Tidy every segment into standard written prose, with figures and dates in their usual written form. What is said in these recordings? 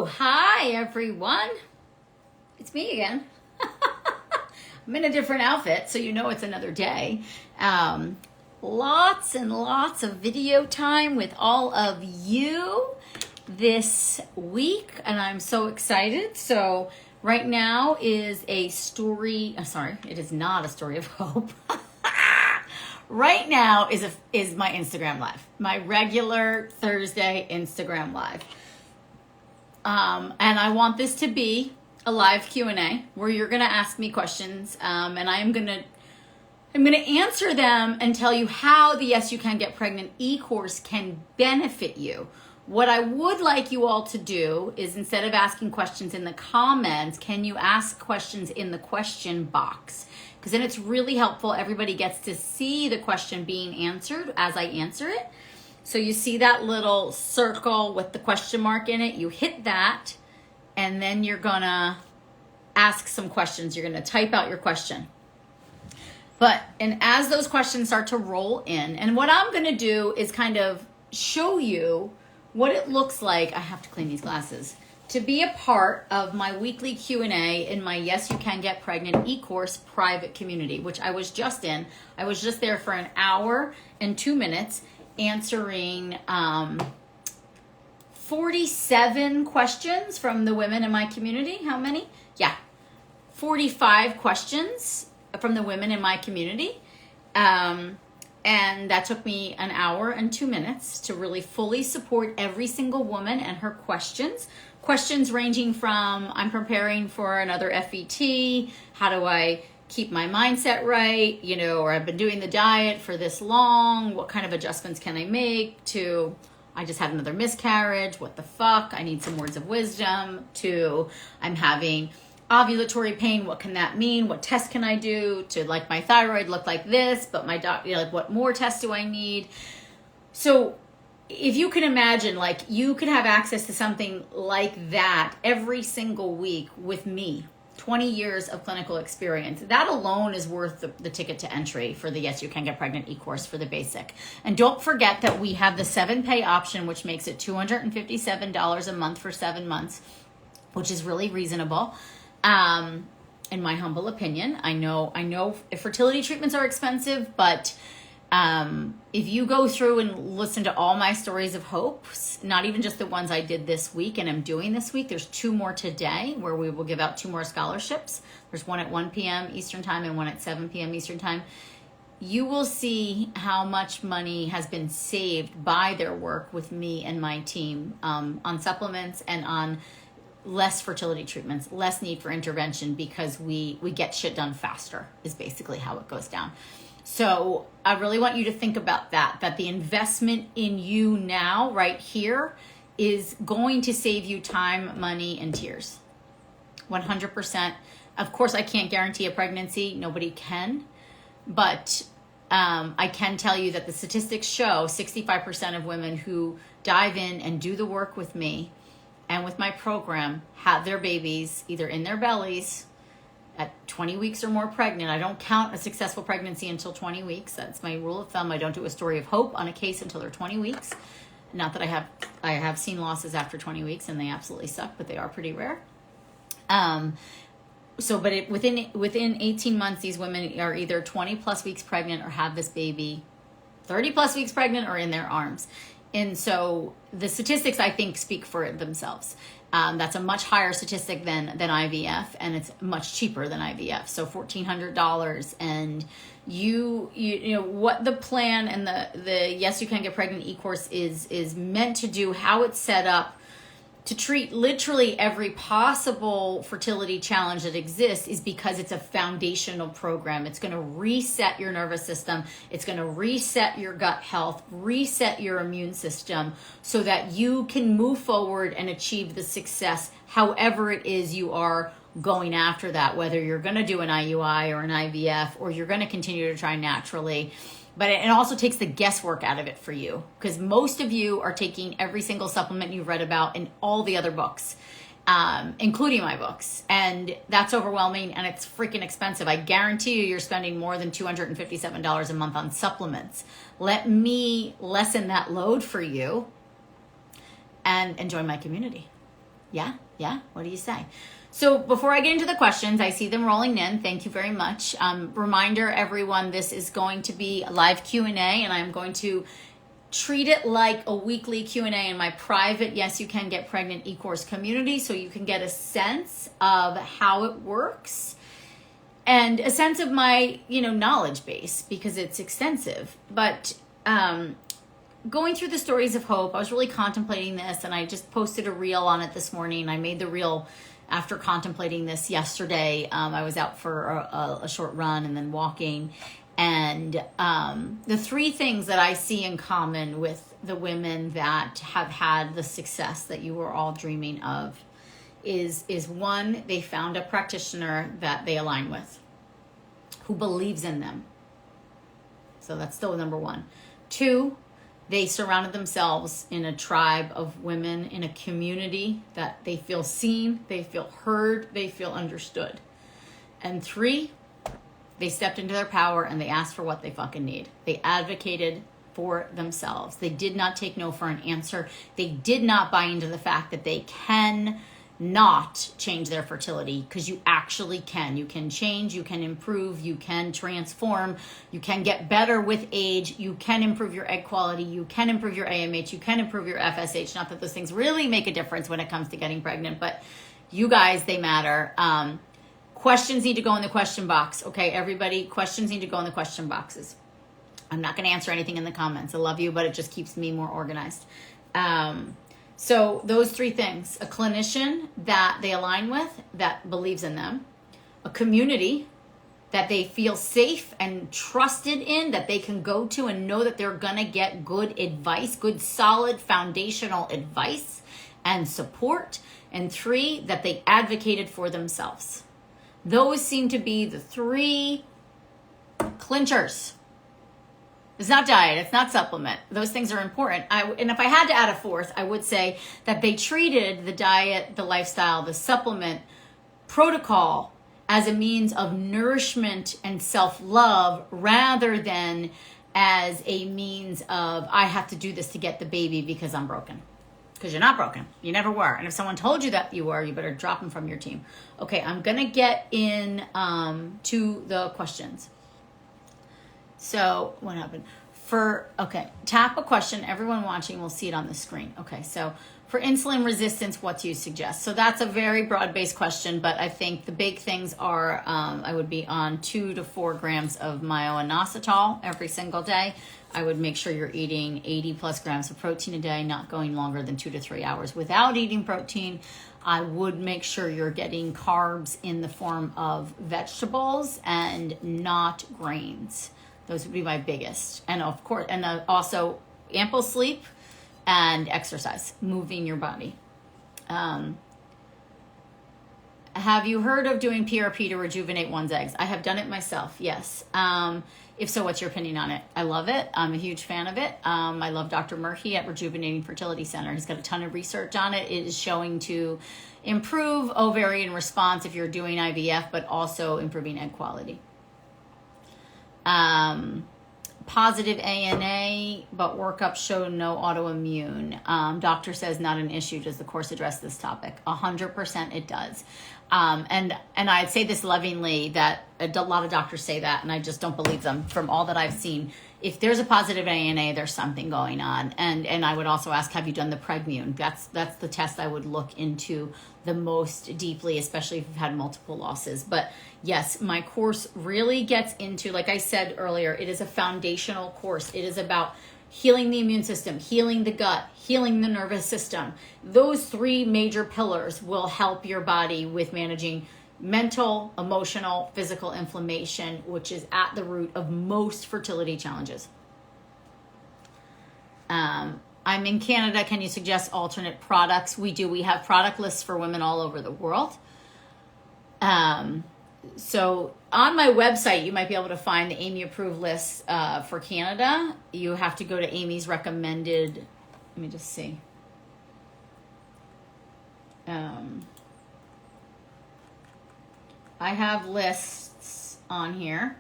Hi everyone. It's me again. I'm in a different outfit, so you know it's another day. Lots and lots of video time with all of you this week, and I'm so excited. So right now is a story, it is not a story of hope. Right now is my Instagram live, my regular Thursday Instagram live. And I want this to be a live Q&A where you're going to ask me questions, and I'm going to answer them and tell you how the Yes You Can Get Pregnant e-course can benefit you. What I would like you all to do is, instead of asking questions in the comments, can you ask questions in the question box? Because then it's really helpful. Everybody gets to see the question being answered as I answer it. So you see that little circle with the question mark in it, you hit that, and then you're gonna ask some questions. You're gonna type out your question. And as those questions start to roll in, and what I'm gonna do is kind of show you what it looks like, I have to clean these glasses, to be a part of my weekly Q&A in my Yes You Can Get Pregnant e-course private community, which I was just in. I was just there for an hour and 2 minutes, answering 47 questions from the women in my community. How many? Yeah, 45 questions from the women in my community. And that took me an hour and 2 minutes to really fully support every single woman and her questions. Questions ranging from, I'm preparing for another FET, how do I keep my mindset right, or I've been doing the diet for this long, what kind of adjustments can I make, to I just had another miscarriage, what the fuck, I need some words of wisdom, to I'm having ovulatory pain, what can that mean, what tests can I do, to like my thyroid look like this, but my doctor, like what more tests do I need? So if you can imagine, like you could have access to something like that every single week with me. 20 years of clinical experience. That alone is worth the ticket to entry for the Yes You Can Get Pregnant e-course for the basic. And don't forget that we have the 7-pay option, which makes it $257 a month for 7 months, which is really reasonable. In my humble opinion, I know fertility treatments are expensive, but if you go through and listen to all my stories of hopes, not even just the ones I did this week and I'm doing this week, there's 2 more today where we will give out 2 more scholarships. There's one at 1 p.m. Eastern time and one at 7 p.m. Eastern time. You will see how much money has been saved by their work with me and my team on supplements and on less fertility treatments, less need for intervention, because we get shit done faster is basically how it goes down. So I really want you to think about that the investment in you now, right here, is going to save you time, money, and tears. 100%. Of course, I can't guarantee a pregnancy. Nobody can. But I can tell you that the statistics show 65% of women who dive in and do the work with me and with my program have their babies either in their bellies at 20 weeks or more pregnant. I don't count a successful pregnancy until 20 weeks. That's my rule of thumb. I don't do a story of hope on a case until they're 20 weeks. Not that I have seen losses after 20 weeks and they absolutely suck, but they are pretty rare. Within 18 months, these women are either 20 plus weeks pregnant or have this baby 30 plus weeks pregnant or in their arms. And so the statistics, I think, speak for themselves. That's a much higher statistic than IVF, and it's much cheaper than IVF. So $1,400, and you know what the plan and the Yes You Can Get Pregnant e-course is meant to do, how it's set up to treat literally every possible fertility challenge that exists, is because it's a foundational program. It's going to reset your nervous system. It's going to reset your gut health, reset your immune system, so that you can move forward and achieve the success however it is you are going after that, whether you're going to do an IUI or an IVF, or you're going to continue to try naturally. But it also takes the guesswork out of it for you, because most of you are taking every single supplement you've read about in all the other books, including my books. And that's overwhelming, and it's freaking expensive. I guarantee you're spending more than $257 a month on supplements. Let me lessen that load for you and join my community. Yeah. What do you say? So before I get into the questions, I see them rolling in. Thank you very much. Reminder, everyone, this is going to be a live Q&A, and I'm going to treat it like a weekly Q&A in my private Yes You Can Get Pregnant e-course community, so you can get a sense of how it works and a sense of my, knowledge base, because it's extensive. But going through the stories of hope, I was really contemplating this, and I just posted a reel on it this morning. I made the reel after contemplating this yesterday. I was out for a short run and then walking. And the three things that I see in common with the women that have had the success that you were all dreaming of is one, they found a practitioner that they align with, who believes in them. So that's still number one. Two, they surrounded themselves in a tribe of women, in a community that they feel seen, they feel heard, they feel understood. And three, they stepped into their power and they asked for what they fucking need. They advocated for themselves. They did not take no for an answer. They did not buy into the fact that they can not change their fertility, because you actually can. You can change, you can improve, you can transform, you can get better with age, you can improve your egg quality, you can improve your AMH, you can improve your FSH. Not that those things really make a difference when it comes to getting pregnant, but you guys, they matter. Questions need to go in the question box. Okay, everybody, questions need to go in the question boxes. I'm not going to answer anything in the comments. I love you, but it just keeps me more organized. So those three things: a clinician that they align with, that believes in them; a community that they feel safe and trusted in, that they can go to and know that they're going to get good advice, good, solid, foundational advice and support; and three, that they advocated for themselves. Those seem to be the three clinchers. It's not diet, it's not supplement. Those things are important. And if I had to add a fourth, I would say that they treated the diet, the lifestyle, the supplement protocol as a means of nourishment and self-love, rather than as a means of, I have to do this to get the baby because I'm broken. Because you're not broken. You never were. And if someone told you that you were, you better drop them from your team. Okay, I'm going to get in to the questions. So what happened? Tap a question. Everyone watching will see it on the screen. Okay, so for insulin resistance, what do you suggest? So that's a very broad-based question, but I think the big things are I would be on 2 to 4 grams of myo-inositol every single day. I would make sure you're eating 80 plus grams of protein a day, not going longer than 2 to 3 hours without eating protein. I would make sure you're getting carbs in the form of vegetables and not grains. Those would be my biggest. And of course, and also ample sleep and exercise, moving your body. Have you heard of doing PRP to rejuvenate one's eggs? I have done it myself, yes. If so, what's your opinion on it? I love it. I'm a huge fan of it. I love Dr. Murphy at Rejuvenating Fertility Center. He's got a ton of research on it. It is showing to improve ovarian response if you're doing IVF, but also improving egg quality. Positive ANA, but workup showed no autoimmune. Doctor says not an issue. Does the course address this topic? 100% it does. And I'd say this lovingly, that a lot of doctors say that, and I just don't believe them from all that I've seen. If there's a positive ANA, there's something going on. And I would also ask, have you done the Pregmune? That's the test I would look into the most deeply, especially if you've had multiple losses. But yes, my course really gets into, like I said earlier, it is a foundational course. It is about healing the immune system, healing the gut, healing the nervous system. Those three major pillars will help your body with managing mental, emotional, physical inflammation, which is at the root of most fertility challenges. I'm in Canada. Can you suggest alternate products? We do. We have product lists for women all over the world. So on my website, you might be able to find the Aimee approved list for Canada. You have to go to Aimee's recommended. Let me just see. I have lists on here.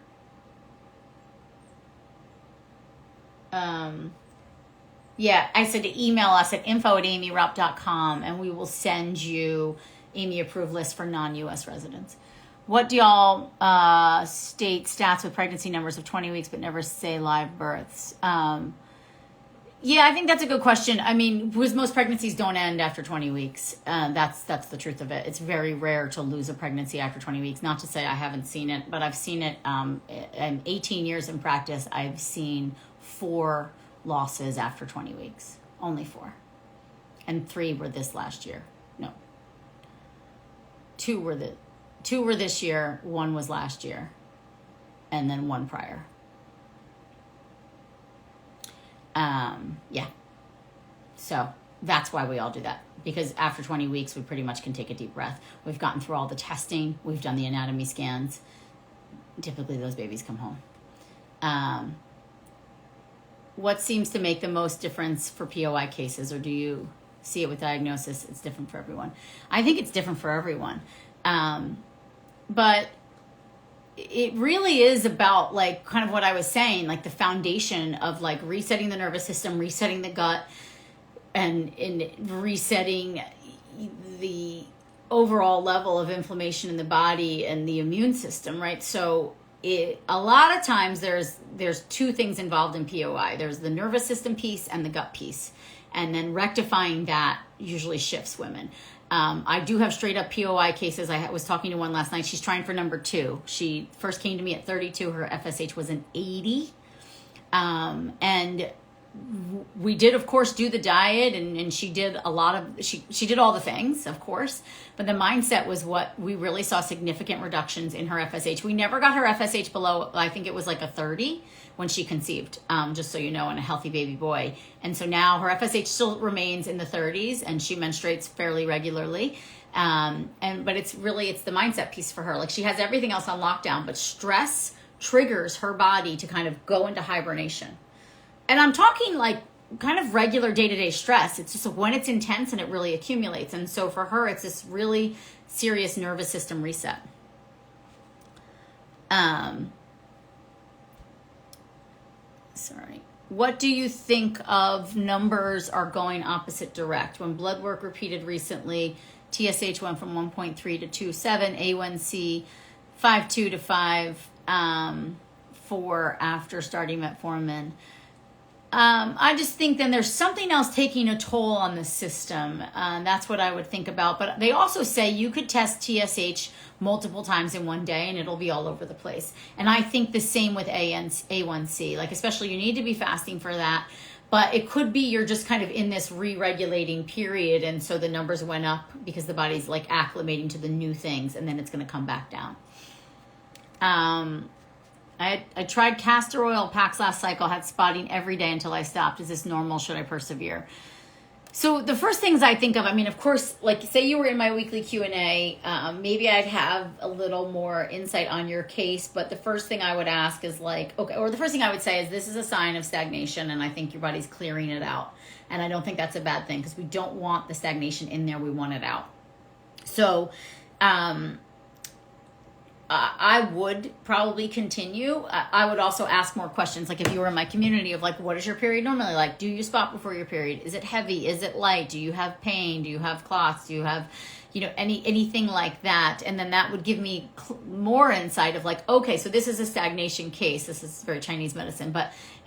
Yeah, I said to email us at info@aimeeraupp.com and we will send you Aimee approved list for non-US residents. What do y'all state stats with pregnancy numbers of 20 weeks but never say live births? Yeah, I think that's a good question. I mean, because most pregnancies don't end after 20 weeks. That's the truth of it. It's very rare to lose a pregnancy after 20 weeks. Not to say I haven't seen it, but I've seen it in 18 years in practice. I've seen 4 losses after 20 weeks. Only 4. And 3 were this last year. No. 2 were this year, 1 was last year, and then 1 prior. Yeah. So that's why we all do that. Because after 20 weeks, we pretty much can take a deep breath. We've gotten through all the testing. We've done the anatomy scans. Typically, those babies come home. What seems to make the most difference for POI cases, or do you see it with diagnosis? It's different for everyone. I think it's different for everyone. But it really is about like kind of what I was saying, like the foundation of like resetting the nervous system, resetting the gut, and resetting the overall level of inflammation in the body and the immune system, right? So a lot of times there's 2 things involved in POI. There's the nervous system piece and the gut piece. And then rectifying that usually shifts women. I do have straight up POI cases. I was talking to one last night. She's trying for number 2. She first came to me at 32. Her FSH was an 80. And we did, of course, do the diet, and she did a lot of, she did all the things, of course, but the mindset was what we really saw significant reductions in her FSH. We never got her FSH below, I think it was like a 30 when she conceived, just so you know, in a healthy baby boy. And so now her FSH still remains in the 30s and she menstruates fairly regularly. But it's the mindset piece for her. Like she has everything else on lockdown, but stress triggers her body to kind of go into hibernation. And I'm talking like kind of regular day-to-day stress. It's just when it's intense and it really accumulates. And so for her, it's this really serious nervous system reset. Sorry. What do you think of numbers are going opposite direct? When blood work repeated recently, TSH went from 1.3 to 2.7, A1C 5.2 to 5.4 after starting metformin. I just think then there's something else taking a toll on the system. That's what I would think about. But they also say you could test TSH multiple times in one day and it'll be all over the place. And I think the same with A1C. Like especially you need to be fasting for that. But it could be you're just kind of in this re-regulating period. And so the numbers went up because the body's like acclimating to the new things and then it's going to come back down. I tried castor oil packs last cycle, had spotting every day until I stopped. Is this normal? Should I persevere? So the first things I think of, I mean, of course, like say you were in my weekly Q&A, maybe I'd have a little more insight on your case. But the first thing I would ask is like, okay, or the first thing I would say is this is a sign of stagnation and I think your body's clearing it out. And I don't think that's a bad thing because we don't want the stagnation in there. We want it out. So, I would probably continue. I would also ask more questions. Like if you were in my community of like, what is your period normally like? Do you spot before your period? Is it heavy? Is it light? Do you have pain? Do you have clots? Do you have, anything like that? And then that would give me more insight of like, okay, so this is a stagnation case. This is very Chinese medicine,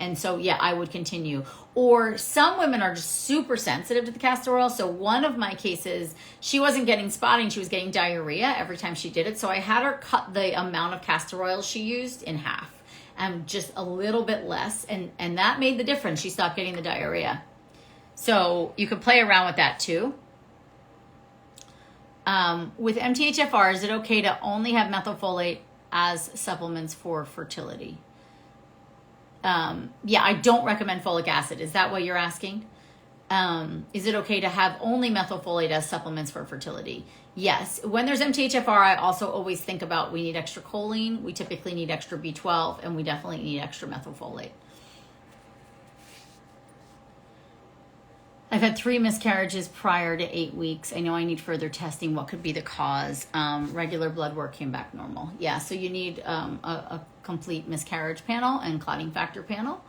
and so yeah, I would continue. Or some women are just super sensitive to the castor oil. So one of my cases, she wasn't getting spotting. She was getting diarrhea every time she did it. So I had her cut the amount of castor oil she used in half and just a little bit less. And that made the difference. She stopped getting the diarrhea. So you could play around with that too. With MTHFR, is it okay to only have methylfolate as supplements for fertility? Yeah, I don't recommend folic acid. Is that what you're asking? Is it okay to have only methylfolate as supplements for fertility? Yes. When there's MTHFR, I also always think about we need extra choline, we typically need extra B12, and we definitely need extra methylfolate. I've had 3 miscarriages prior to 8 weeks. I know I need further testing. What could be the cause? Regular blood work came back normal. Yeah, so you need a complete miscarriage panel and clotting factor panel.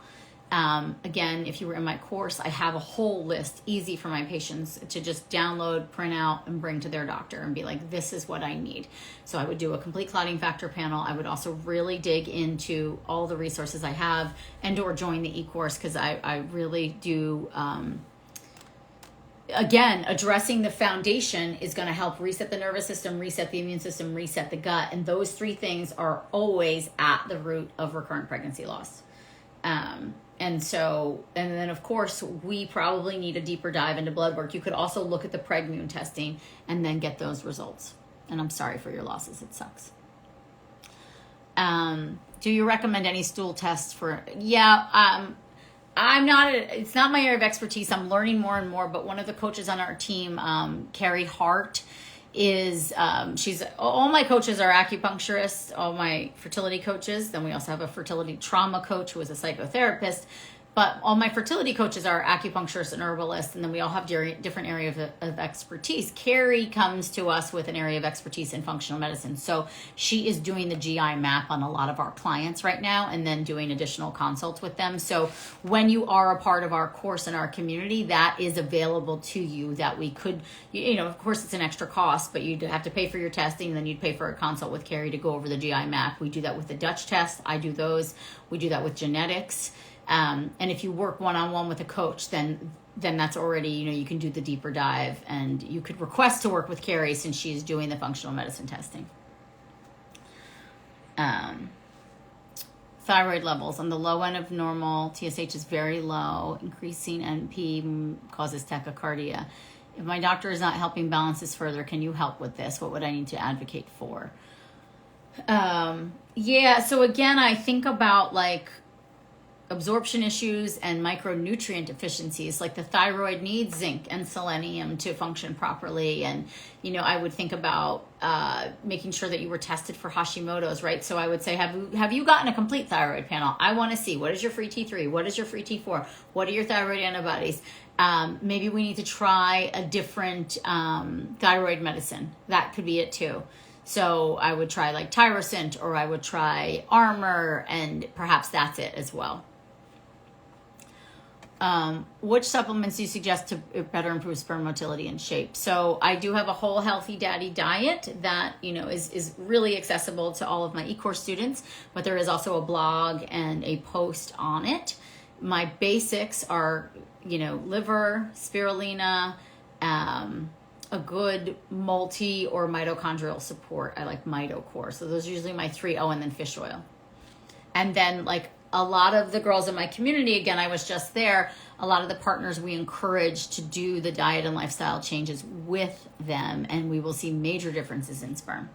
Again, if you were in my course, I have a whole list, easy for my patients to just download, print out, and bring to their doctor and be like, this is what I need. So I would do a complete clotting factor panel. I would also really dig into all the resources I have and or join the e-course, because I really do, again, addressing the foundation is going to help reset the nervous system, reset the immune system, reset the gut. And those three things are always at the root of recurrent pregnancy loss. And then of course, we probably need a deeper dive into blood work. You could also look at the Preg-Mune testing and then get those results. And I'm sorry for your losses. It sucks. Do you recommend any stool tests for, it's not my area of expertise. I'm learning more and more, but one of the coaches on our team, Carrie Hart, all my coaches are acupuncturists, all my fertility coaches. Then we also have a fertility trauma coach who is a psychotherapist, but all my fertility coaches are acupuncturists and herbalists. And then we all have different areas of expertise. Carrie comes to us with an area of expertise in functional medicine. So she is doing the GI map on a lot of our clients right now, and then doing additional consults with them. So when you are a part of our course in our community, that is available to you, that we could, of course it's an extra cost, but you'd have to pay for your testing, and then you'd pay for a consult with Carrie to go over the GI map. We do that with the Dutch test. I do those. We do that with genetics. And if you work one-on-one with a coach, then that's already, you can do the deeper dive, and you could request to work with Carrie since she's doing the functional medicine testing. Thyroid levels on the low end of normal. TSH is very low. Increasing NP causes tachycardia. If my doctor is not helping balance this further, can you help with this? What would I need to advocate for? So again, I think about absorption issues and micronutrient deficiencies. Like the thyroid needs zinc and selenium to function properly. And, I would think about making sure that you were tested for Hashimoto's, right? So I would say, have you gotten a complete thyroid panel? I want to see, what is your free T3? What is your free T4? What are your thyroid antibodies? Maybe we need to try a different thyroid medicine. That could be it too. So I would try Tyrosint, or I would try Armor, and perhaps that's it as well. Which supplements do you suggest to better improve sperm motility and shape? So I do have a whole healthy daddy diet that, is really accessible to all of my e-course students, but there is also a blog and a post on it. My basics are, liver, spirulina, a good multi or mitochondrial support. I like MitoCore. So those are usually my three. Oh, and then fish oil. And then a lot of the girls in my community, again, I was just there, a lot of the partners we encourage to do the diet and lifestyle changes with them, and we will see major differences in sperm.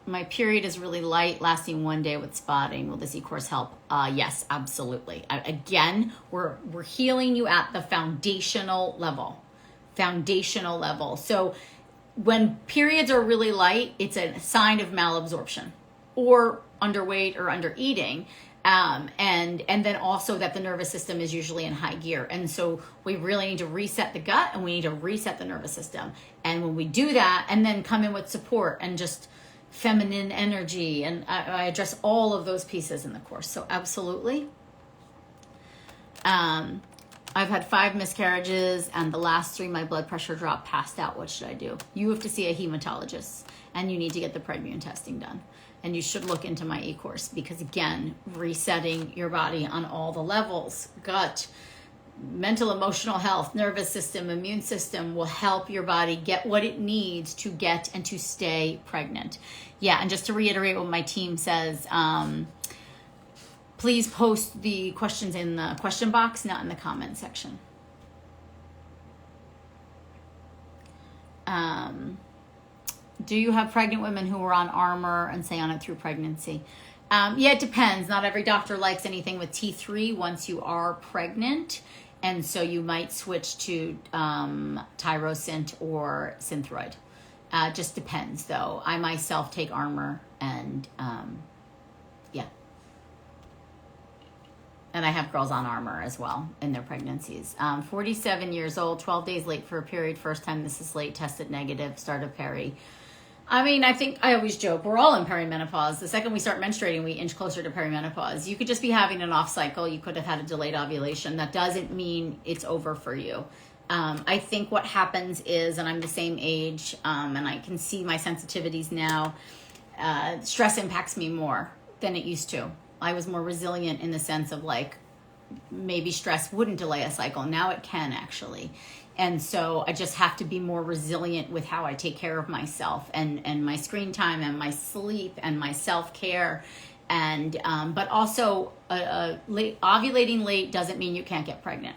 My period is really light, lasting 1 day with spotting. Will this e-course help? Yes, absolutely. Again, we're healing you at the foundational level. So when periods are really light, it's a sign of malabsorption or underweight or under eating. And then also that the nervous system is usually in high gear. And so we really need to reset the gut, and we need to reset the nervous system. And when we do that, and then come in with support and just feminine energy, and I address all of those pieces in the course. So absolutely. I've had 5 miscarriages, and the last 3 my blood pressure dropped, passed out. What should I do? You have to see a hematologist, and you need to get the Preg-Mune testing done. And you should look into my e-course, because again, resetting your body on all the levels, gut, mental, emotional health, nervous system, immune system, will help your body get what it needs to get and to stay pregnant. Yeah, and just to reiterate what my team says, please post the questions in the question box, not in the comment section. Do you have pregnant women who are on Armor and stay on it through pregnancy? Yeah, it depends. Not every doctor likes anything with T3 once you are pregnant. And so you might switch to Tyrosint or Synthroid. Just depends, though. I myself take Armor, and yeah. And I have girls on Armor as well in their pregnancies. 47 years old, 12 days late for a period. First time this is late, tested negative, started peri. I mean, I think I always joke, we're all in perimenopause. The second we start menstruating, we inch closer to perimenopause. You could just be having an off cycle. You could have had a delayed ovulation. That doesn't mean it's over for you. I think what happens is, and I'm the same age, and I can see my sensitivities now, stress impacts me more than it used to. I was more resilient in the sense of like, maybe stress wouldn't delay a cycle. Now it can actually. And so I just have to be more resilient with how I take care of myself and my screen time and my sleep and my self-care. And, but also ovulating late doesn't mean you can't get pregnant.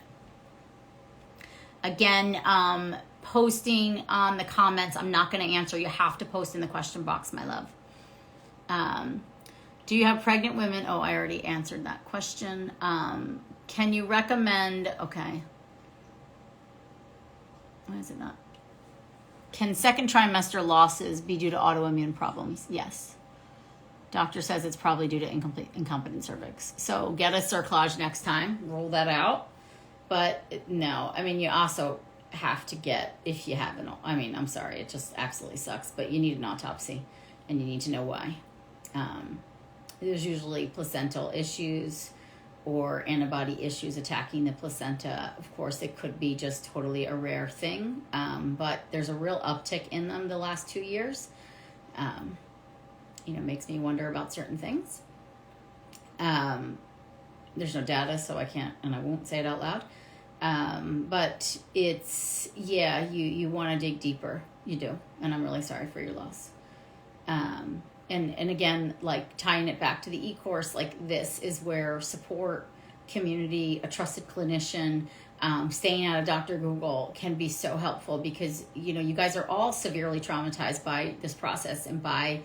Again, posting on the comments, I'm not going to answer. You have to post in the question box, my love. Do you have pregnant women? Oh, I already answered that question. Can you recommend, okay. Why is it not? Can second trimester losses be due to autoimmune problems? Yes. Doctor says it's probably due to incompetent cervix. So get a cerclage next time. Roll that out. But no, I mean, you also have to get, if you have an, I mean, I'm sorry, it just absolutely sucks, but you need an autopsy and you need to know why. There's usually placental issues or antibody issues attacking the placenta. Of course, it could be just totally a rare thing, but there's a real uptick in them the last 2 years. Makes me wonder about certain things. There's no data, so I can't, and I won't say it out loud. But it's, yeah, you want to dig deeper. You do. And I'm really sorry for your loss. And again, like tying it back to the e-course, like this is where support, community, a trusted clinician, staying out of Dr. Google can be so helpful because, you guys are all severely traumatized by this process and by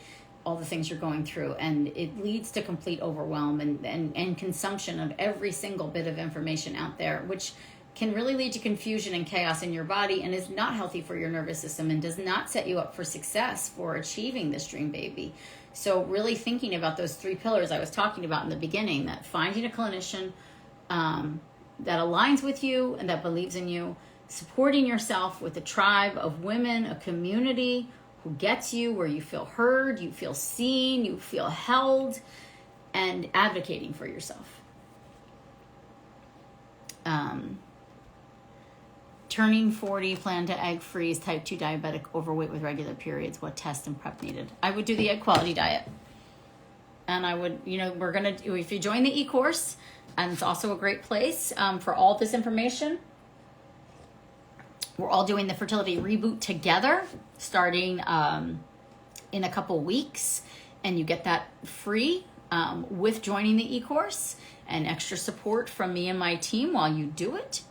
all the things you're going through. And it leads to complete overwhelm and consumption of every single bit of information out there, which can really lead to confusion and chaos in your body and is not healthy for your nervous system and does not set you up for success for achieving this dream baby. So really thinking about those 3 pillars I was talking about in the beginning, that finding a clinician that aligns with you and that believes in you, supporting yourself with a tribe of women, a community who gets you, where you feel heard, you feel seen, you feel held, and advocating for yourself. Turning 40, plan to egg freeze, type 2 diabetic, overweight with regular periods. What test and prep needed? I would do the egg quality diet. And I would, we're going to do, if you join the e-course, and it's also a great place for all this information. We're all doing the fertility reboot together, starting in a couple weeks. And you get that free with joining the e-course and extra support from me and my team while you do it.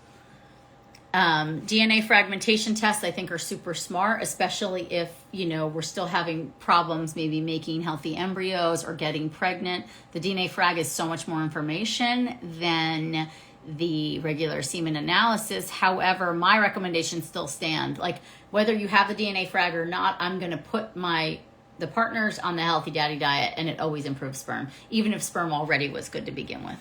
DNA fragmentation tests, I think, are super smart, especially if, we're still having problems maybe making healthy embryos or getting pregnant. The DNA frag is so much more information than the regular semen analysis. However, my recommendations still stand. Like, whether you have the DNA frag or not, I'm going to put the partners on the healthy daddy diet, and it always improves sperm, even if sperm already was good to begin with.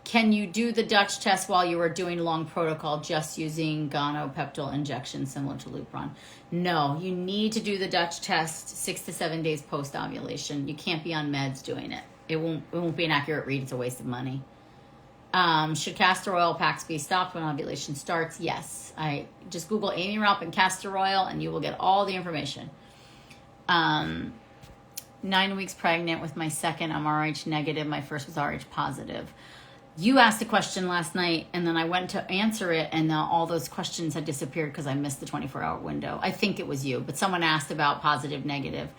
Can you do the Dutch test while you are doing long protocol just using gonopeptile injection similar to Lupron? No, you need to do the Dutch test 6 to 7 days post-ovulation. You can't be on meds doing it. It won't be an accurate read. It's a waste of money. Should castor oil packs be stopped when ovulation starts? Yes. I just Google Aimee, Raupp, and castor oil, and you will get all the information. 9 weeks pregnant with my second. I'm RH negative. My first was RH positive. You asked a question last night, and then I went to answer it, and all those questions had disappeared because I missed the 24-hour window. I think it was you, but someone asked about positive, negative.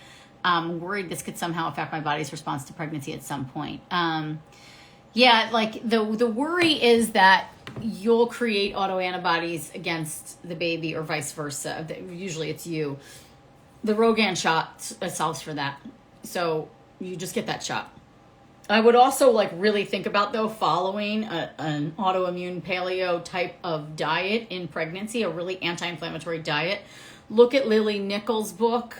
I'm worried this could somehow affect my body's response to pregnancy at some point. Yeah, like the worry is that you'll create autoantibodies against the baby or vice versa. Usually it's you. The Rogan shot solves for that. So you just get that shot. I would also really think about, though, following an autoimmune paleo type of diet in pregnancy, a really anti-inflammatory diet. Look at Lily Nichols' book,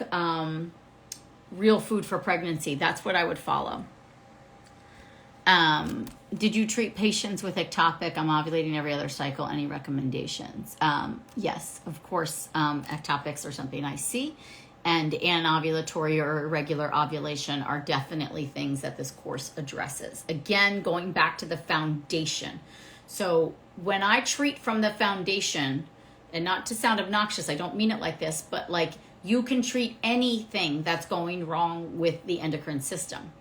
Real Food for Pregnancy. That's what I would follow. Did you treat patients with ectopic? I'm ovulating every other cycle. Any recommendations? Yes, of course. Ectopics are something I see, and anovulatory or irregular ovulation are definitely things that this course addresses. Again, going back to the foundation. So when I treat from the foundation, and not to sound obnoxious, I don't mean it like this, but like you can treat anything that's going wrong with the endocrine system.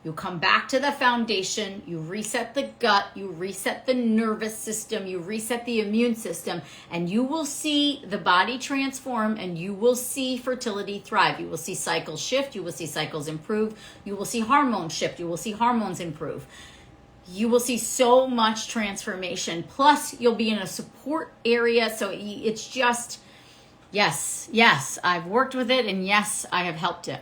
You come back to the foundation, you reset the gut, you reset the nervous system, you reset the immune system, and you will see the body transform, and you will see fertility thrive. You will see cycles shift, you will see cycles improve, you will see hormones shift, you will see hormones improve. You will see so much transformation. Plus, you'll be in a support area, so it's just, yes, I've worked with it, and yes, I have helped it.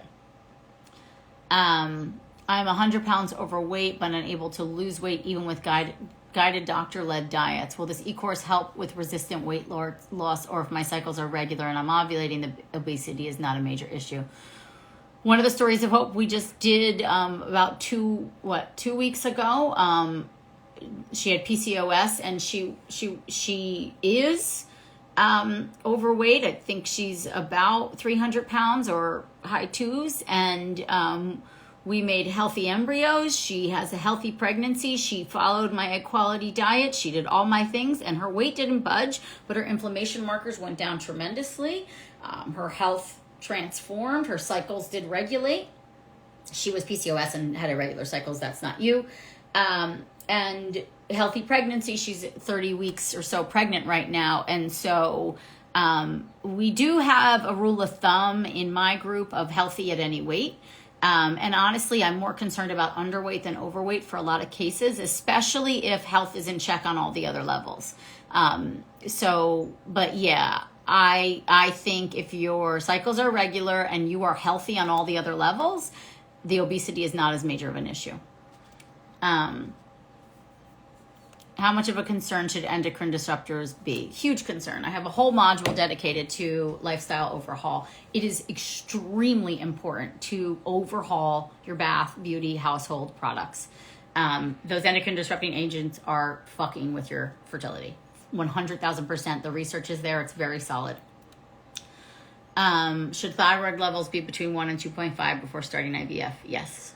I'm 100 pounds overweight, but unable to lose weight even with guided doctor-led diets. Will this e-course help with resistant weight loss, or if my cycles are regular and I'm ovulating, the obesity is not a major issue? One of the stories of hope we just did about 2 weeks ago. She had PCOS, and she is overweight. I think she's about 300 pounds or high twos, and we made healthy embryos. She has a healthy pregnancy. She followed my egg quality diet. She did all my things, and her weight didn't budge, but her inflammation markers went down tremendously. Her health transformed. Her cycles did regulate. She was PCOS and had irregular cycles. That's not you. And healthy pregnancy. She's 30 weeks or so pregnant right now. And so we do have a rule of thumb in my group of healthy at any weight. And honestly, I'm more concerned about underweight than overweight for a lot of cases, especially if health is in check on all the other levels. But yeah, I think if your cycles are regular and you are healthy on all the other levels, the obesity is not as major of an issue. How much of a concern should endocrine disruptors be? Huge concern. I have a whole module dedicated to lifestyle overhaul. It is extremely important to overhaul your bath, beauty, household products. Those endocrine disrupting agents are fucking with your fertility. 100,000%. The research is there. It's very solid. Should thyroid levels be between 1 and 2.5 before starting IVF? Yes.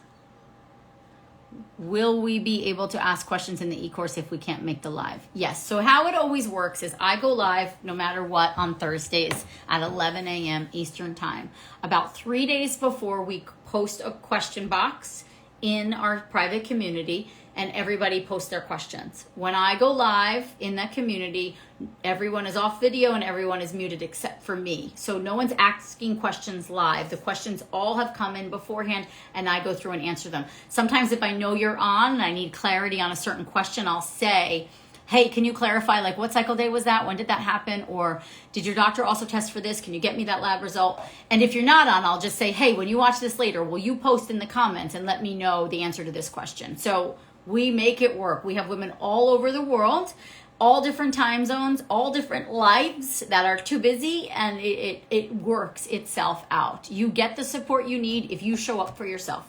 Will we be able to ask questions in the e-course if we can't make the live? Yes. So how it always works is I go live no matter what on Thursdays at 11 a.m. Eastern time. About 3 days before, we post a question box in our private community, and everybody posts their questions. When I go live in that community, everyone is off video and everyone is muted except for me. So no one's asking questions live. The questions all have come in beforehand, and I go through and answer them. Sometimes if I know you're on and I need clarity on a certain question, I'll say, hey, can you clarify, like, what cycle day was that? When did that happen? Or did your doctor also test for this? Can you get me that lab result? And if you're not on, I'll just say, hey, when you watch this later, will you post in the comments and let me know the answer to this question? So we make it work. We have women all over the world, all different time zones, all different lives that are too busy, and it works itself out. You get the support you need if you show up for yourself.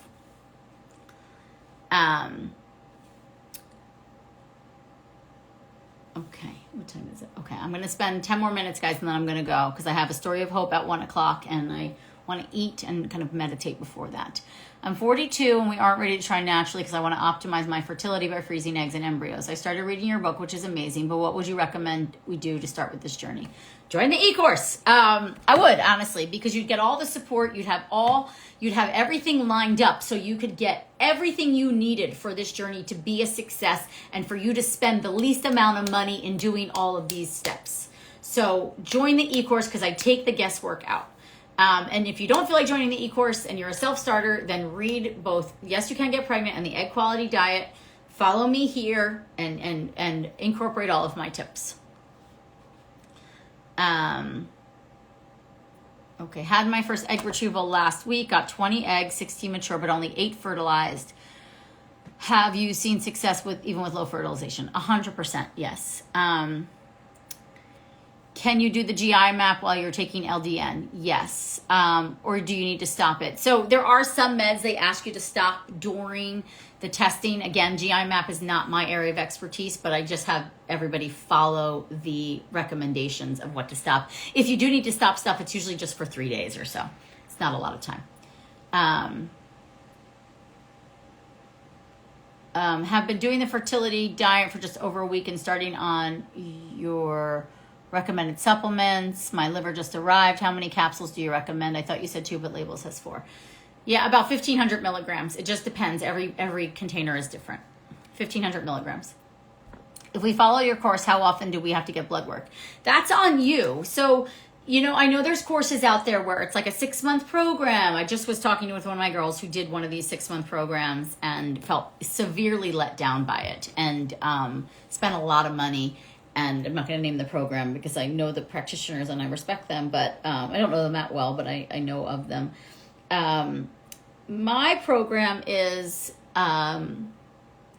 Okay, what time is it? Okay, I'm going to spend 10 more minutes, guys, and then I'm going to go because I have a story of hope at 1 o'clock, and I want to eat and kind of meditate before that. I'm 42 and we aren't ready to try naturally because I want to optimize my fertility by freezing eggs and embryos. I started reading your book, which is amazing, but what would you recommend we do to start with this journey? Join the e-course. I would, honestly, because you'd get all the support. You'd have everything lined up so you could get everything you needed for this journey to be a success and for you to spend the least amount of money in doing all of these steps. So join the e-course because I take the guesswork out. And if you don't feel like joining the e-course and you're a self-starter, then read both Yes, You Can Get Pregnant and the Egg Quality Diet. Follow me here and incorporate all of my tips. Okay, had my first egg retrieval last week, got 20 eggs, 16 mature, but only 8 fertilized. Have you seen success even with low fertilization? 100%, yes. Can you do the GI map while you're taking LDN? Yes. Or do you need to stop it? So there are some meds they ask you to stop during The testing, again, GI map is not my area of expertise, but I just have everybody follow the recommendations of what to stop. If you do need to stop stuff, it's usually just for 3 days or so. It's not a lot of time. Have been doing the fertility diet for just over a week and starting on your recommended supplements. My liver just arrived. How many capsules do you recommend? I thought you said 2, but label says 4. Yeah, about 1,500 milligrams. It just depends. Every container is different. 1,500 milligrams. If we follow your course, how often do we have to get blood work? That's on you. So, I know there's courses out there where it's like a 6-month program. I just was talking with one of my girls who did one of these 6-month programs and felt severely let down by it and spent a lot of money. And I'm not going to name the program because I know the practitioners and I respect them, but I don't know them that well, but I know of them. My program is, I'm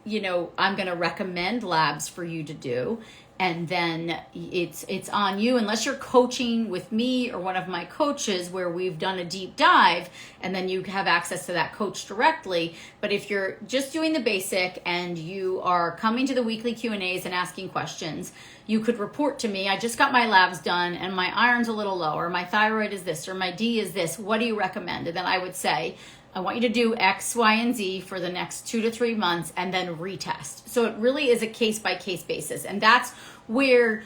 going to recommend labs for you to do. And then it's on you, unless you're coaching with me or one of my coaches where we've done a deep dive and then you have access to that coach directly. But if you're just doing the basic and you are coming to the weekly Q&As and asking questions, you could report to me, I just got my labs done and my iron's a little low, or my thyroid is this, or my D is this. What do you recommend? And then I would say, I want you to do X, Y, and Z for the next 2 to 3 months and then retest. So it really is a case-by-case basis. And that's where,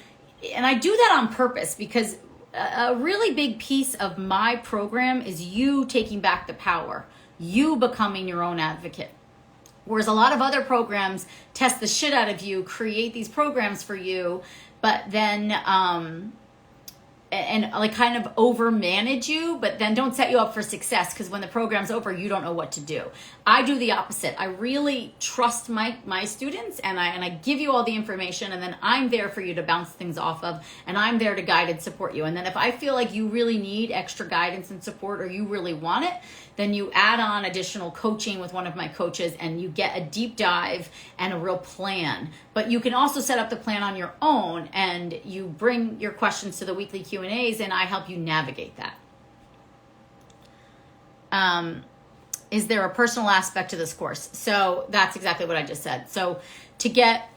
and I do that on purpose because a really big piece of my program is you taking back the power, you becoming your own advocate. Whereas a lot of other programs test the shit out of you, create these programs for you, but then and like kind of over manage you, but then don't set you up for success, because when the program's over, you don't know what to do. I do the opposite. I really trust my students, and I give you all the information, and then I'm there for you to bounce things off of, and I'm there to guide and support you. And then if I feel like you really need extra guidance and support, or you really want it, then you add on additional coaching with one of my coaches, and you get a deep dive and a real plan. But you can also set up the plan on your own, and you bring your questions to the weekly Q&As, and I help you navigate that. Is there a personal aspect to this course? So that's exactly what I just said. So to get,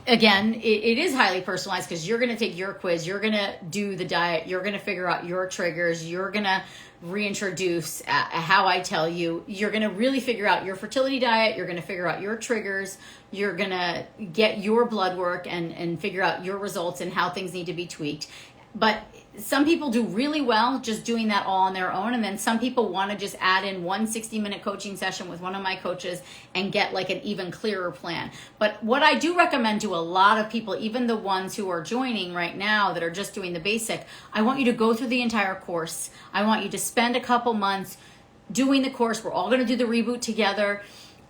again, it is highly personalized, because you're going to take your quiz, you're going to do the diet, you're going to figure out your triggers, you're going to reintroduce how I tell you, you're going to really figure out your fertility diet, you're going to figure out your triggers, you're going to get your blood work and figure out your results and how things need to be tweaked. But some people do really well just doing that all on their own, and then some people want to just add in one 60-minute coaching session with one of my coaches and get like an even clearer plan. But what I do recommend to a lot of people, even the ones who are joining right now that are just doing the basic, I want you to go through the entire course. I want you to spend a couple months doing the course. We're all going to do the reboot together,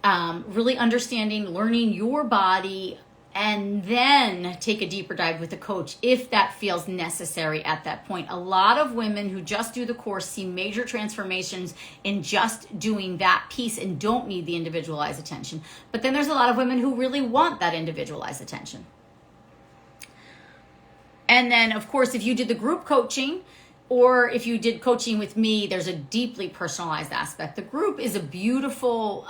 really understanding, learning your body, and then take a deeper dive with a coach if that feels necessary at that point. A lot of women who just do the course see major transformations in just doing that piece and don't need the individualized attention. But then there's a lot of women who really want that individualized attention. And then, of course, if you did the group coaching, or if you did coaching with me, there's a deeply personalized aspect. The group is a beautiful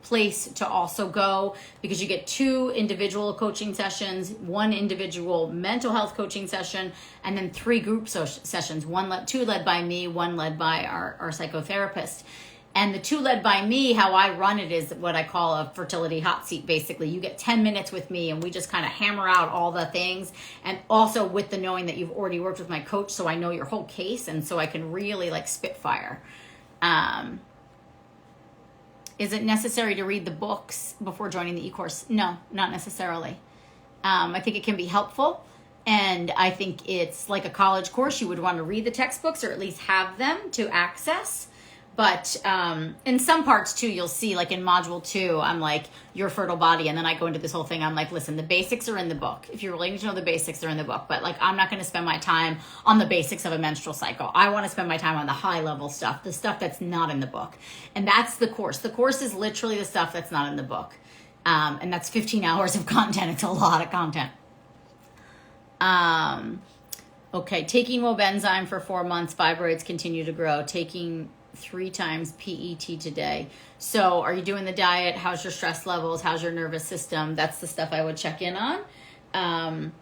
place to also go, because you get 2 individual coaching sessions, 1 individual mental health coaching session, and then 3 group sessions, 2 led by me, 1 led by our psychotherapist. And the 2 led by me, how I run it is what I call a fertility hot seat. Basically, you get 10 minutes with me and we just kind of hammer out all the things. And also with the knowing that you've already worked with my coach, so I know your whole case, and so I can really like spitfire. Is it necessary to read the books before joining the e-course? No, not necessarily. I think it can be helpful. And I think it's like a college course. You would want to read the textbooks, or at least have them to access. But in some parts too, you'll see, like in module 2, I'm like, your fertile body. And then I go into this whole thing. I'm like, listen, the basics are in the book. If you really need to know the basics, they're in the book. But like, I'm not going to spend my time on the basics of a menstrual cycle. I want to spend my time on the high level stuff, the stuff that's not in the book. And that's the course. The course is literally the stuff that's not in the book. And that's 15 hours of content. It's a lot of content. Okay, taking Wobenzyme for 4 months, fibroids continue to grow. Taking 3 times PET today. So are you doing the diet? How's your stress levels? How's your nervous system? That's the stuff I would check in on.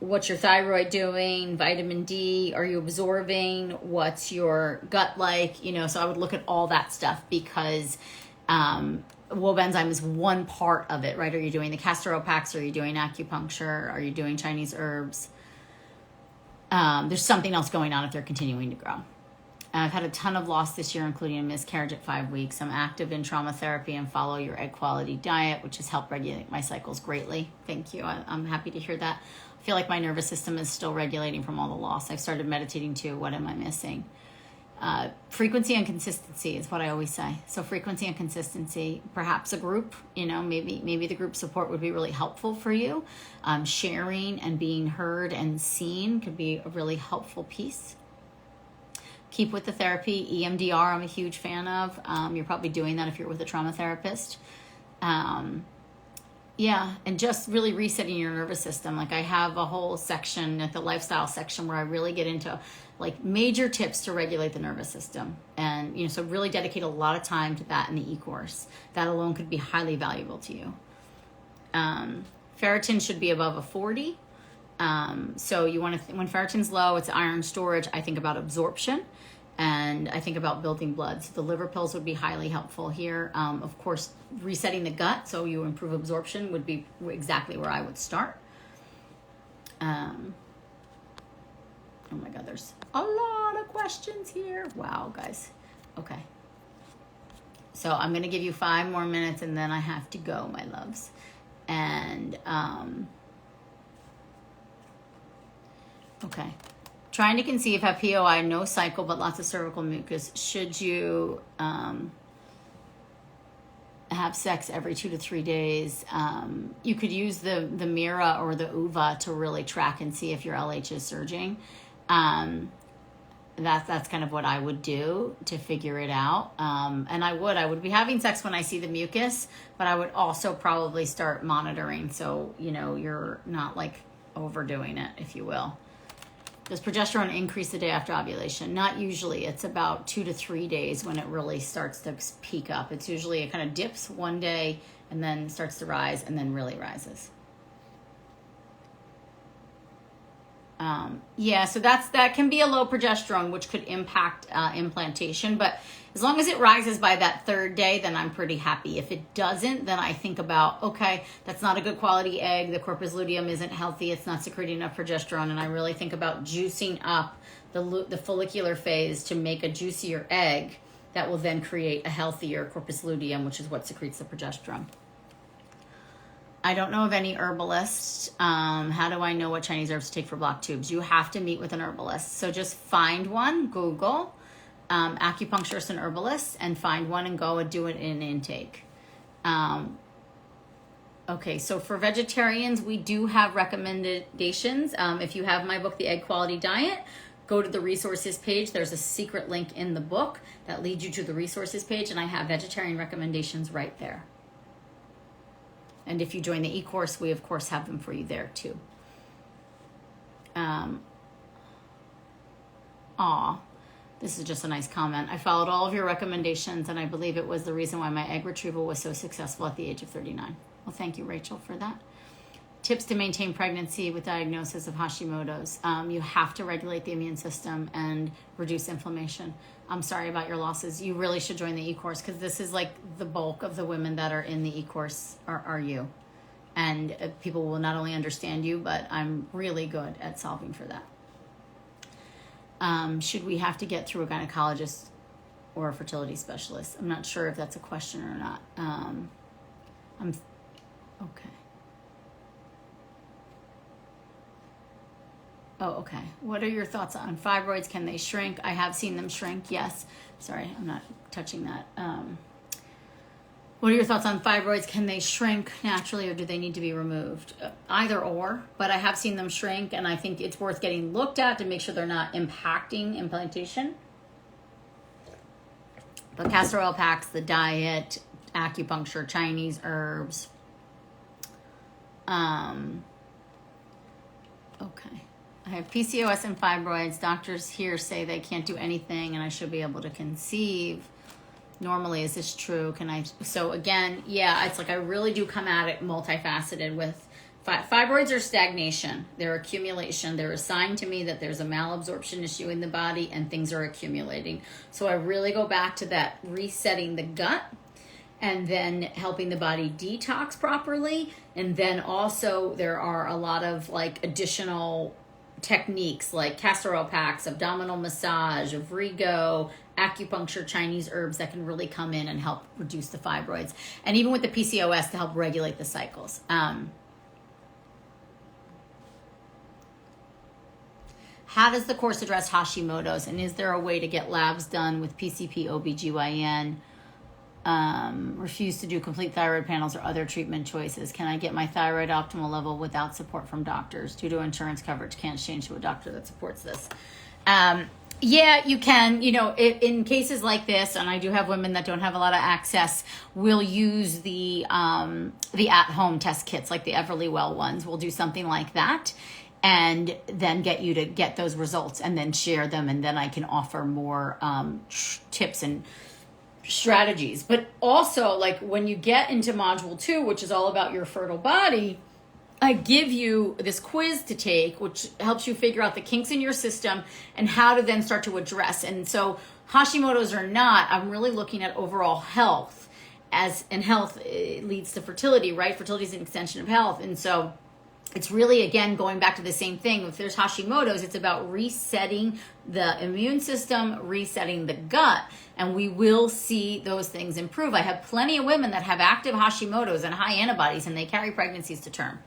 What's your thyroid doing? Vitamin D, are you absorbing? What's your gut like? You know, so I would look at all that stuff because Wolb enzyme is one part of it, right? Are you doing the Castor packs? Are you doing acupuncture? Are you doing Chinese herbs? There's something else going on if they're continuing to grow. I've had a ton of loss this year, including a miscarriage at 5 weeks. I'm active in trauma therapy and follow your egg quality diet, which has helped regulate my cycles greatly. Thank you. I'm happy to hear that. I feel like my nervous system is still regulating from all the loss. I've started meditating too. What am I missing? Frequency and consistency is what I always say. So frequency and consistency, perhaps a group, you know, maybe the group support would be really helpful for you. Sharing and being heard and seen could be a really helpful piece. Keep with the therapy. EMDR, I'm a huge fan of. You're probably doing that if you're with a trauma therapist. Yeah, and just really resetting your nervous system. Like I have a whole section at the lifestyle section where I really get into like major tips to regulate the nervous system. And, you know, so really dedicate a lot of time to that in the e-course. That alone could be highly valuable to you. Ferritin should be above a 40. So you want to, when ferritin's low, it's iron storage. I think about absorption and I think about building blood. So the liver pills would be highly helpful here. Of course, resetting the gut so you improve absorption would be exactly where I would start. Oh my God, there's a lot of questions here. Wow, guys. Okay. So I'm going to give you 5 more minutes and then I have to go, my loves. And, okay. Trying to conceive, have POI, no cycle, but lots of cervical mucus. Should you have sex every 2 to 3 days? You could use the Mira or the UVA to really track and see if your LH is surging. That's kind of what I would do to figure it out. And I would be having sex when I see the mucus, but I would also probably start monitoring so, you know, you're not like overdoing it, if you will. Does progesterone increase the day after ovulation? Not usually. It's about 2 to 3 days when it really starts to peak up. It's usually, it kind of dips one day and then starts to rise and then really rises. Yeah, so that can be a low progesterone, which could impact implantation. But as long as it rises by that 3rd day, then I'm pretty happy. If it doesn't, then I think about, okay, that's not a good quality egg. The corpus luteum isn't healthy. It's not secreting enough progesterone. And I really think about juicing up the follicular phase to make a juicier egg that will then create a healthier corpus luteum, which is what secretes the progesterone. I don't know of any herbalists. How do I know what Chinese herbs to take for blocked tubes? You have to meet with an herbalist. So just find one, Google acupuncturist and herbalist, and find one and go and do it in intake. Okay, so for vegetarians, we do have recommendations. If you have my book, The Egg Quality Diet, go to the resources page. There's a secret link in the book that leads you to the resources page, and I have vegetarian recommendations right there. And if you join the e-course, we of course have them for you there too. This is just a nice comment. I followed all of your recommendations and I believe it was the reason why my egg retrieval was so successful at the age of 39. Well, thank you, Rachel, for that. Tips to maintain pregnancy with diagnosis of Hashimoto's. You have to regulate the immune system and reduce inflammation. I'm sorry about your losses. You really should join the e-course because this is like the bulk of the women that are in the e-course are you. And people will not only understand you, but I'm really good at solving for that. Should we have to get through a gynecologist or a fertility specialist? I'm not sure if that's a question or not. Okay. Oh, okay. What are your thoughts on fibroids? Can they shrink? I have seen them shrink, yes. Sorry, I'm not touching that. What are your thoughts on fibroids? Can they shrink naturally or do they need to be removed? Either or, but I have seen them shrink and I think it's worth getting looked at to make sure they're not impacting implantation. But castor oil packs, the diet, acupuncture, Chinese herbs. Okay. I I have PCOS and fibroids. Doctors here say they can't do anything and I should be able to conceive. Normally, is this true? So again, yeah, it's like I really do come at it multifaceted with fibroids or stagnation. They're accumulation. They're a sign to me that there's a malabsorption issue in the body and things are accumulating. So I really go back to that resetting the gut and then helping the body detox properly. And then also there are a lot of like additional techniques like castor oil packs, abdominal massage, Vrigo, acupuncture, Chinese herbs that can really come in and help reduce the fibroids. And even with the PCOS to help regulate the cycles. How does the course address Hashimoto's? And is there a way to get labs done with PCP, OBGYN? Refuse to do complete thyroid panels or other treatment choices. Can I get my thyroid optimal level without support from doctors? Due to insurance coverage, can't change to a doctor that supports this. Yeah, you can. You know, in cases like this, and I do have women that don't have a lot of access, we'll use the at-home test kits, like the Everlywell ones. We'll do something like that, and then get you to get those results, and then share them, and then I can offer more tips and strategies. But also, like when you get into module 2, which is all about your fertile body, I give you this quiz to take, which helps you figure out the kinks in your system and how to then start to address. And so Hashimoto's or not, I'm really looking at overall health, and health leads to fertility, right? Fertility is an extension of health. And so it's really, again, going back to the same thing. If there's Hashimoto's, it's about resetting the immune system, resetting the gut, and we will see those things improve. I have plenty of women that have active Hashimoto's and high antibodies, and they carry pregnancies to term.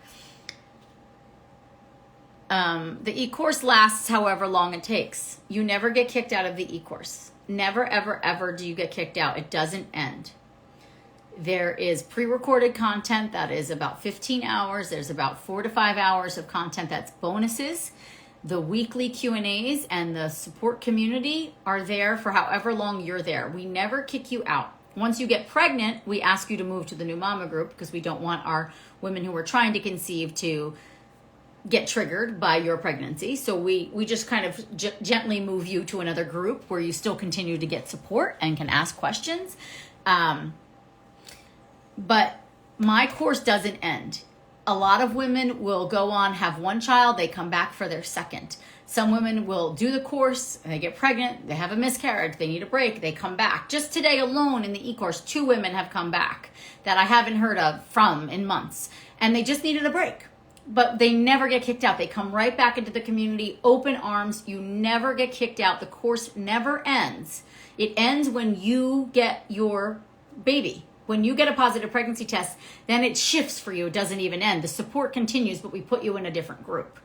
The e-course lasts however long it takes. You never get kicked out of the e-course. Never, ever, ever do you get kicked out. It doesn't end. There is pre-recorded content that is about 15 hours. There's about 4 to 5 hours of content that's bonuses. The weekly Q&As and the support community are there for however long you're there. We never kick you out. Once you get pregnant, we ask you to move to the new mama group because we don't want our women who are trying to conceive to get triggered by your pregnancy. So we just kind of gently move you to another group where you still continue to get support and can ask questions. But my course doesn't end. A lot of women will go on, have one child, they come back for their second. Some women will do the course, they get pregnant, they have a miscarriage, they need a break, they come back. Just today alone in the e-course, 2 women have come back that I haven't heard of from in months. And they just needed a break. But they never get kicked out. They come right back into the community, open arms. You never get kicked out. The course never ends. It ends when you get your baby. When you get a positive pregnancy test, then it shifts for you. It doesn't even end. The support continues, but we put you in a different group.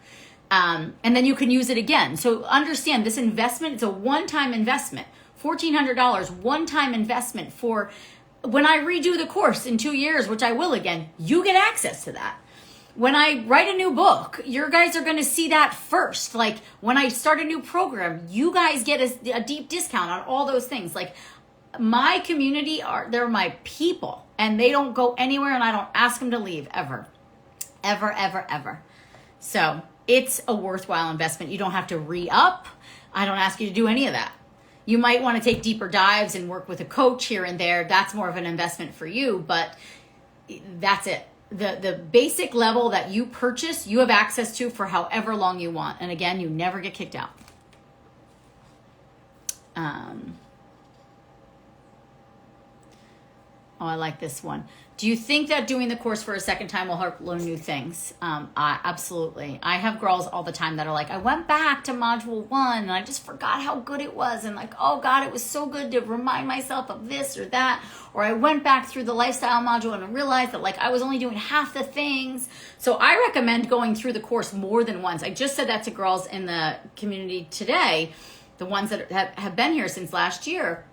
And then you can use it again. So understand this investment, it's a one-time investment. $1,400, one-time investment for when I redo the course in 2 years, which I will again, you get access to that. When I write a new book, your guys are going to see that first. Like when I start a new program, you guys get a deep discount on all those things. Like my community they're my people and they don't go anywhere and I don't ask them to leave ever, ever, ever, ever. So it's a worthwhile investment. You don't have to re-up. I don't ask you to do any of that. You might want to take deeper dives and work with a coach here and there. That's more of an investment for you, but that's it. The basic level that you purchase, you have access to for however long you want. And again, you never get kicked out. Oh, I like this one. Do you think that doing the course for a second time will help learn new things? Absolutely. I have girls all the time that are like, I went back to module 1 and I just forgot how good it was. And like, oh God, it was so good to remind myself of this or that. Or I went back through the lifestyle module and I realized that like I was only doing half the things. So I recommend going through the course more than once. I just said that to girls in the community today, the ones that have been here since last year.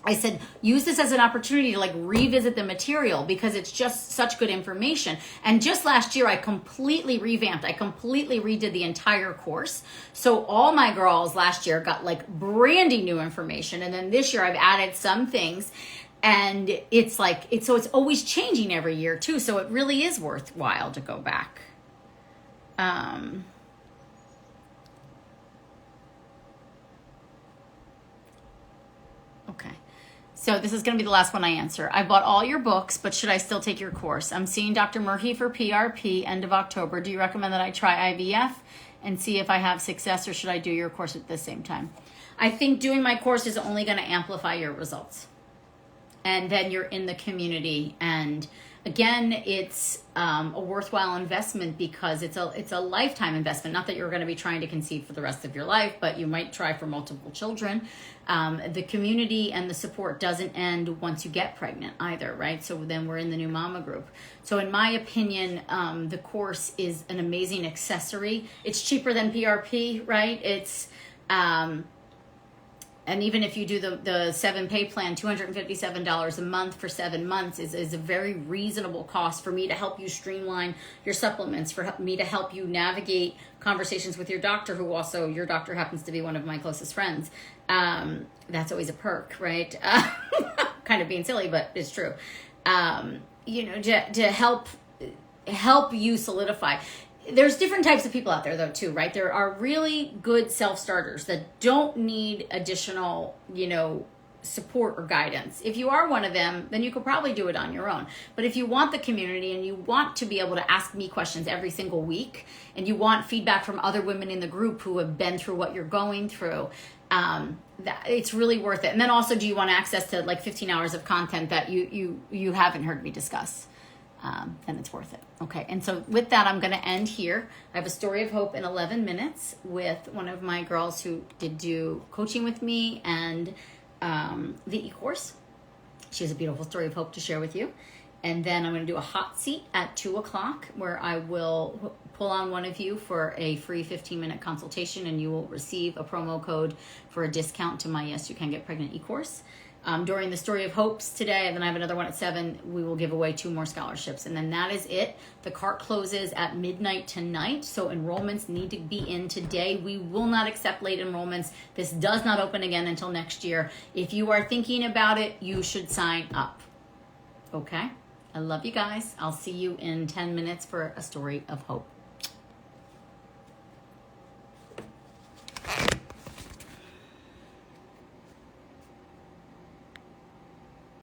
I said, use this as an opportunity to like revisit the material because it's just such good information. And just last year, I completely revamped. I completely redid the entire course. So all my girls last year got like brandy new information. And then this year I've added some things and it's like, it's always changing every year too. So it really is worthwhile to go back. So this is going to be the last one I answer. I bought all your books, but should I still take your course? I'm seeing Dr. Murphy for PRP end of October. Do you recommend that I try IVF and see if I have success, or should I do your course at the same time? I think doing my course is only going to amplify your results. And then you're in the community. And again, it's a worthwhile investment because it's a lifetime investment. Not that you're going to be trying to conceive for the rest of your life, but you might try for multiple children. The community and the support doesn't end once you get pregnant either, right? So then we're in the new mama group. So in my opinion, the course is an amazing accessory. It's cheaper than PRP, right? It's and even if you do the 7-pay plan, $257 a month for 7 months is a very reasonable cost for me to help you streamline your supplements, for me to help you navigate conversations with your doctor, who also, your doctor happens to be one of my closest friends. That's always a perk, right? Kind of being silly, but it's true. To help you solidify. There's different types of people out there, though, too, right? There are really good self-starters that don't need additional, support or guidance. If you are one of them, then you could probably do it on your own. But if you want the community and you want to be able to ask me questions every single week, and you want feedback from other women in the group who have been through what you're going through, it's really worth it. And then also, do you want access to like 15 hours of content that you haven't heard me discuss? Then it's worth it. Okay, and so with that, I'm going to end here. I have a story of hope in 11 minutes with one of my girls who did do coaching with me and the e-course. She has a beautiful story of hope to share with you. And then I'm going to do a hot seat at 2 o'clock where I will pull on one of you for a free 15-minute consultation, and you will receive a promo code for a discount to my Yes You Can Get Pregnant e-course. During the Story of Hopes today, and then I have another one at 7, we will give away 2 more scholarships. And then that is it. The cart closes at midnight tonight, so enrollments need to be in today. We will not accept late enrollments. This does not open again until next year. If you are thinking about it, you should sign up. Okay? I love you guys. I'll see you in 10 minutes for a Story of Hope.